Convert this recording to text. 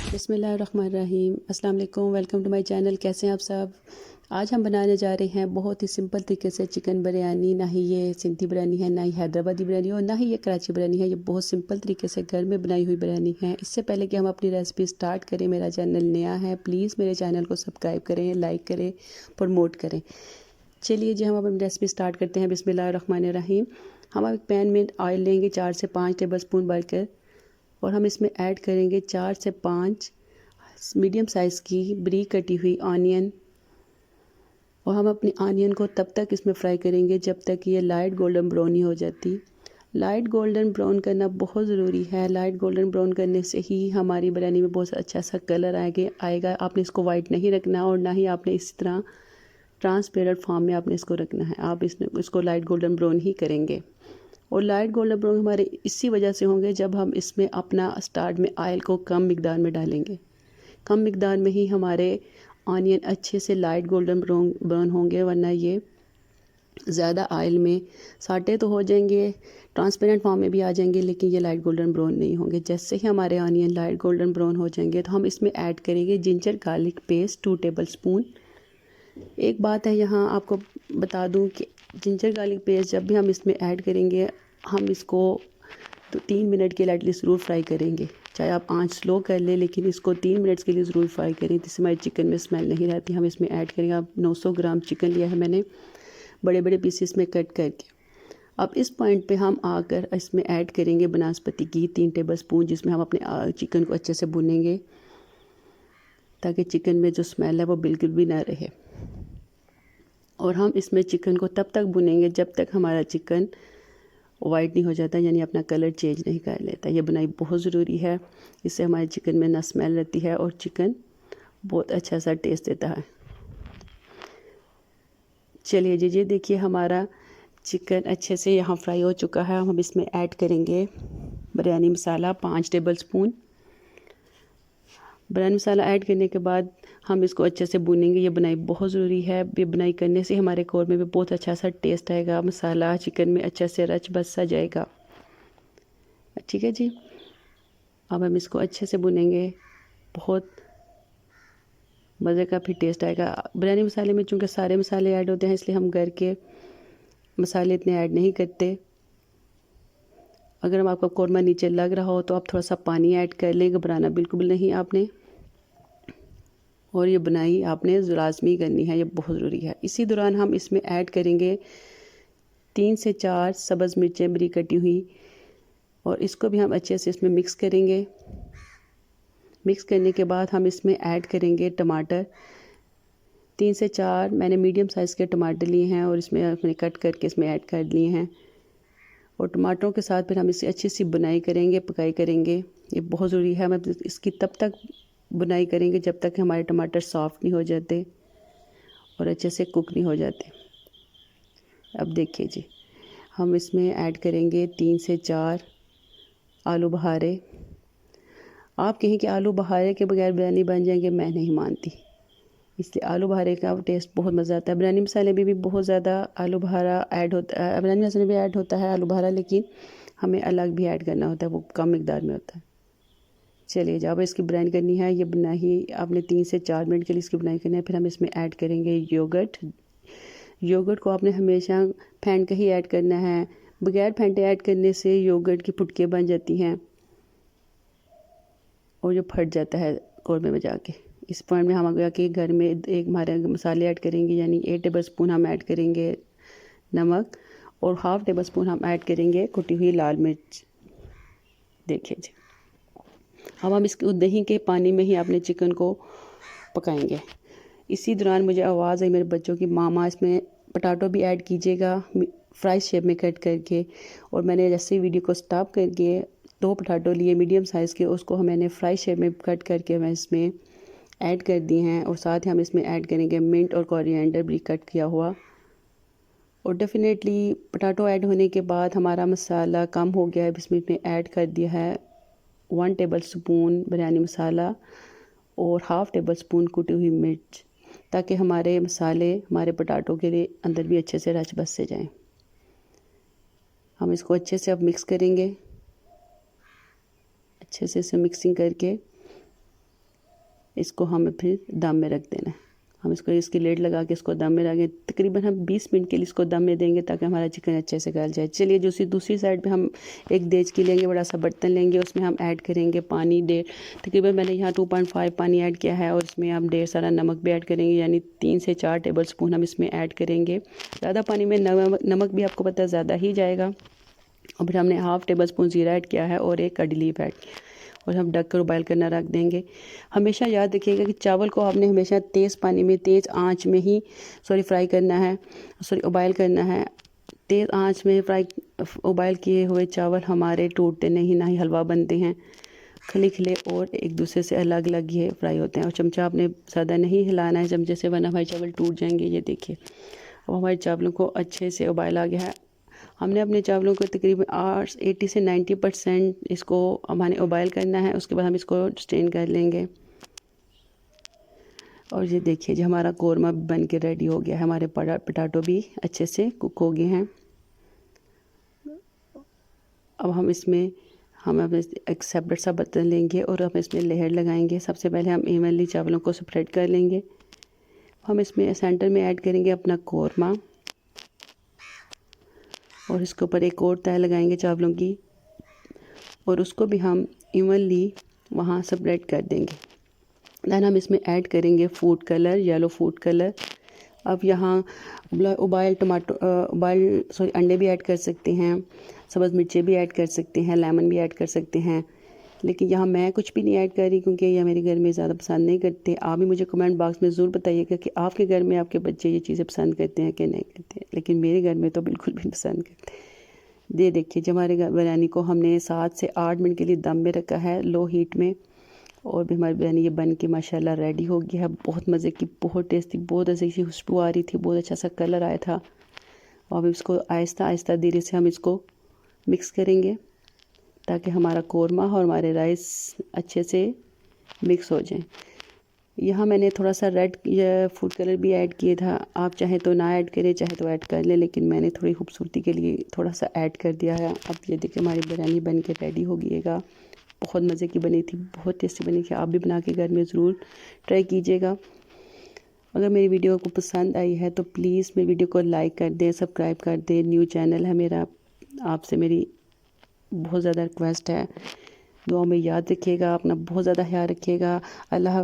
बिस्मिल्लाहिर्रहमानिर्रहीम। अस्सलाम वालेकुम, वेलकम टू माय चैनल। कैसे हैं आप सब? आज हम बनाने जा रहे हैं बहुत ही सिंपल तरीके से चिकन बिरयानी। ना ही ये सिंधी बिरयानी है, ना ही हैदराबादी बिरयानी और ना ही ये कराची बिरयानी है। ये बहुत सिंपल तरीके से घर में बनाई हुई बिरयानी है। इससे पहले कि हम अपनी रेसिपी स्टार्ट करें, मेरा चैनल नया है, प्लीज़ मेरे चैनल को सब्सक्राइब करें, लाइक करें, प्रमोट करें। चलिए जी, हम अपनी रेसिपी स्टार्ट करते हैं। बिस्मिल्लाहिर्रहमानिर्रहीम। हम एक पैन में ऑयल लेंगे 4 से 5 टेबल स्पून भरकर, और हम इसमें ऐड करेंगे 4 से 5 मीडियम साइज़ की बारीक कटी हुई ऑनियन। और हम अपनी ऑनियन को तब तक इसमें फ्राई करेंगे जब तक ये लाइट गोल्डन ब्राउन नहीं हो जाती। लाइट गोल्डन ब्राउन करना बहुत ज़रूरी है। लाइट गोल्डन ब्राउन करने से ही हमारी बिरयानी में बहुत अच्छा सा कलर आएगा। आपने इसको वाइट नहीं रखना और ना ही आपने इस तरह ट्रांसपेरेंट फॉर्म में आपने इसको रखना है। आप इसको लाइट गोल्डन ब्राउन ही करेंगे। और लाइट गोल्डन ब्राउन हमारे इसी वजह से होंगे जब हम इसमें अपना स्टार्ट में ऑयल को कम मिकदार में डालेंगे। कम मिकदार में ही हमारे ऑनियन अच्छे से लाइट गोल्डन ब्राउन होंगे, वरना ये ज़्यादा ऑयल में साटे तो हो जाएंगे, ट्रांसपेरेंट फॉर्म में भी आ जाएंगे, लेकिन ये लाइट गोल्डन ब्राउन नहीं होंगे। जैसे ही हमारे ऑनियन लाइट गोल्डन ब्राउन हो जाएंगे तो हम इसमें ऐड करेंगे ginger garlic paste 2 table spoon. एक बात है यहाँ आपको बता दूँ कि जिंजर गार्लिक पेस्ट जब भी हम इसमें ऐड करेंगे, हम इसको तो 3 मिनट के लिए एटलीस्ट ज़रूर फ्राई करेंगे। चाहे आप आंच स्लो कर लें, लेकिन इसको 3 मिनट्स के लिए ज़रूर फ्राई करें, जिससे हमारे चिकन में स्मेल नहीं रहती। हम इसमें ऐड करेंगे, अब 900 ग्राम चिकन लिया है मैंने, बड़े बड़े पीसेस में कट करके। अब इस पॉइंट पे हम आकर इसमें ऐड करेंगे बनास्पति घी 3 टेबल स्पून, जिसमें हम अपने चिकन को अच्छे से भूनेंगे ताकि चिकन में जो स्मेल है वो बिल्कुल भी ना रहे। और हम इसमें चिकन को तब तक भुनेंगे जब तक हमारा चिकन वाइट नहीं हो जाता, यानी अपना कलर चेंज नहीं कर लेता। ये बुनाई बहुत ज़रूरी है, इससे हमारे चिकन में ना स्मेल रहती है और चिकन बहुत अच्छा सा टेस्ट देता है। चलिए जी, ये देखिए हमारा चिकन अच्छे से यहाँ फ्राई हो चुका है। हम इसमें ऐड करेंगे बिरयानी मसाला 5 टेबल स्पून। बिरयानी मसाला ऐड करने के बाद हम इसको अच्छे से भूनेंगे। ये बुनाई बहुत ज़रूरी है। ये बुनाई करने से हमारे कौरमे में बहुत अच्छा सा टेस्ट आएगा, मसाला चिकन में अच्छे से रच बस सा जाएगा। ठीक है जी, अब हम इसको अच्छे से भुनेंगे, बहुत मज़े का फिर टेस्ट आएगा। बिरयानी मसाले में चूँकि सारे मसाले ऐड होते हैं, इसलिए हम घर के मसाले इतने ऐड नहीं करते। अगर हम आपका कौरमा नीचे लग रहा हो तो आप थोड़ा सा पानी ऐड कर लें, घबराना बिल्कुल नहीं आपने। और ये बुनाई आपने लाज़मी करनी है, ये बहुत ज़रूरी है। इसी दौरान हम इसमें ऐड करेंगे 3 से 4 सब्ज़ मिर्चें बारीक कटी हुई, और इसको भी हम अच्छे से इसमें मिक्स करेंगे। मिक्स करने के बाद हम इसमें ऐड करेंगे टमाटर। 3 से 4 मैंने मीडियम साइज़ के टमाटर लिए हैं और इसमें मैंने कट करके इसमें ऐड कर लिए हैं। और टमाटरों के साथ फिर हम इसे अच्छी सी बुनाई करेंगे, पकाई करेंगे। ये बहुत ज़रूरी है। हम इसकी तब तक बुनाई करेंगे जब तक हमारे टमाटर सॉफ्ट नहीं हो जाते और अच्छे से कुक नहीं हो जाते। अब देखिए जी, हम इसमें ऐड करेंगे 3 से 4 आलू बहारे। आप कहें कि आलू बहारे के बगैर बिरयानी बन जाएंगे, मैं नहीं मानती। इसलिए आलू बहारे का टेस्ट बहुत मज़ा आता है। बिरयानी मसाले में भी बहुत ज़्यादा आलू बहारा ऐड होता है, बिरयानी मसाले में भी ऐड होता है आलू बहारा, लेकिन हमें अलग भी ऐड करना होता है, वो कम मिकदार में होता है। चलिए, जब इसकी बुनाई करनी है, ये बुनाई आपने 3 से 4 मिनट के लिए इसकी बुनाई करनी है। फिर हम इसमें ऐड करेंगे योगर्ट। योगर्ट को आपने हमेशा फेंट कर ही ऐड करना है। बगैर फेंटे ऐड करने से योगर्ट की फुटके बन जाती हैं और जो फट जाता है कौरमे में जाके। इस पॉइंट में हम अगर कि घर में एक हमारे मसाले ऐड करेंगे, यानी 1 टेबल स्पून हम ऐड करेंगे नमक, और हाफ़ टेबल स्पून हम ऐड करेंगे कुटी हुई लाल मिर्च। देखिए जी, अब हम इसके दही के पानी में ही अपने चिकन को पकाएंगे। इसी दौरान मुझे आवाज़ आई मेरे बच्चों की, मामा इसमें पटाटो भी ऐड कीजिएगा फ्राई शेप में कट करके। और मैंने जैसे वीडियो को स्टॉप करके 2 पटाटो लिए मीडियम साइज़ के, उसको मैंने फ्राई शेप में कट करके मैं इसमें ऐड कर दिए हैं। और साथ ही हम इसमें ऐड करेंगे मिंट और कोरिएंडर भी कट किया हुआ। और डेफिनेटली पटाटो ऐड होने के बाद हमारा मसाला कम हो गया है, इसमें ऐड कर दिया है 1 टेबल स्पून बिरयानी मसाला और हाफ़ टेबल स्पून कुटी हुई मिर्च, ताकि हमारे मसाले हमारे पटाटो के लिए अंदर भी अच्छे से रच बस से जाएँ। हम इसको अच्छे से अब मिक्स करेंगे, अच्छे से इसे मिक्सिंग करके इसको हमें फिर दम में रख देना है। हम इसको इसकी लेड लगा के इसको दम में रखें। तकरीबन हम 20 मिनट के लिए इसको दम में देंगे ताकि हमारा चिकन अच्छे से गल जाए। चलिए दूसरी साइड पे हम एक देचकी लेंगे, बड़ा सा बर्तन लेंगे, उसमें हम ऐड करेंगे पानी। तकरीबन मैंने यहाँ 2.5 पानी ऐड किया है और इसमें हम ढेर सारा नमक भी ऐड करेंगे, यानी 3 से 4 टेबल स्पून हम इसमें ऐड करेंगे। ज़्यादा पानी में नमक भी आपको पता है ज़्यादा ही जाएगा। और फिर हमने हाफ़ टेबल स्पून ज़ीरा ऐड किया है और एक कड़ी लीफ ऐड, और हम ढक कर उबाइल करना रख देंगे। हमेशा याद रखिएगा कि चावल को आपने हमेशा तेज़ पानी में तेज़ आंच में ही फ्राई करना है, उबाइल करना है। तेज़ आंच में उबाइल किए हुए चावल हमारे टूटते नहीं, ना ही हलवा बनते हैं, खिले खिले और एक दूसरे से अलग अलग ये फ्राई होते हैं। और चमचा आपने ज़्यादा नहीं हिलाना है चमचे से, वरना हमारे चावल टूट जाएंगे। ये देखिए अब हमारे चावलों को अच्छे से उबाल आ गया है। हमने अपने चावलों को तकरीबन 80 से 90% इसको हमारे उबाइल करना है। उसके बाद हम इसको स्ट्रेन कर लेंगे। और ये देखिए जो हमारा कोरमा बन के रेडी हो गया है। हमारे पटाटो भी अच्छे से कुक हो गए हैं। अब हम एक सेपरेट सा बर्तन लेंगे और हम इसमें लेयर लगाएंगे। सबसे पहले हम इवनली चावलों को स्प्रेड कर लेंगे। हम इसमें सेंटर में ऐड करेंगे अपना कोरमा और इसके ऊपर एक और तह लगाएंगे चावलों की, और उसको भी हम इवनली वहाँ स्प्रेड कर देंगे। दैन हम इसमें ऐड करेंगे food colour, yellow food colour. अब यहाँ अंडे भी ऐड कर सकते हैं, सब्ज़ मिर्चें भी ऐड कर सकते हैं, लेमन भी ऐड कर सकते हैं, लेकिन यहाँ मैं कुछ भी नहीं ऐड कर रही क्योंकि यह मेरे घर में ज़्यादा पसंद नहीं करते। आप भी मुझे कमेंट बॉक्स में ज़रूर बताइएगा कि आपके घर में आपके बच्चे ये चीज़ें पसंद करते हैं कि नहीं करते, लेकिन मेरे घर में तो बिल्कुल भी पसंद करते। ये देखिए जब हमारे बिरयानी को हमने 7 से 8 मिनट के लिए दम में रखा है लो हीट में, और भी हमारी बिरयानी ये बन के माशाल्लाह रेडी हो गई है। बहुत मज़े की, बहुत टेस्टी, बहुत अच्छी सी खुशबू आ रही थी, बहुत अच्छा सा कलर आया था। और अब इसको आहिस्ता आहिस्ता धीरे से हम इसको मिक्स करेंगे ताकि हमारा कोरमा और हमारे राइस अच्छे से मिक्स हो जाएं। यहाँ मैंने थोड़ा सा रेड फूड कलर भी ऐड किया था। आप चाहे तो ना ऐड करें, चाहे तो ऐड कर लें, लेकिन मैंने थोड़ी खूबसूरती के लिए थोड़ा सा ऐड कर दिया है। अब ये देखिए हमारी बिरयानी बन के रेडी हो गईगा। बहुत मज़े की बनी थी, बहुत टेस्टी बनी थी। आप भी बना के घर में ज़रूर ट्राई कीजिएगा। अगर मेरी वीडियो को पसंद आई है तो प्लीज़ मेरी वीडियो को लाइक कर दें, सब्सक्राइब कर दें। न्यू चैनल है मेरा, आपसे मेरी बहुत ज़्यादा रिक्वेस्ट है। दुआ में याद रखिएगा, अपना बहुत ज़्यादा ख्याल रखिएगा। अल्लाह।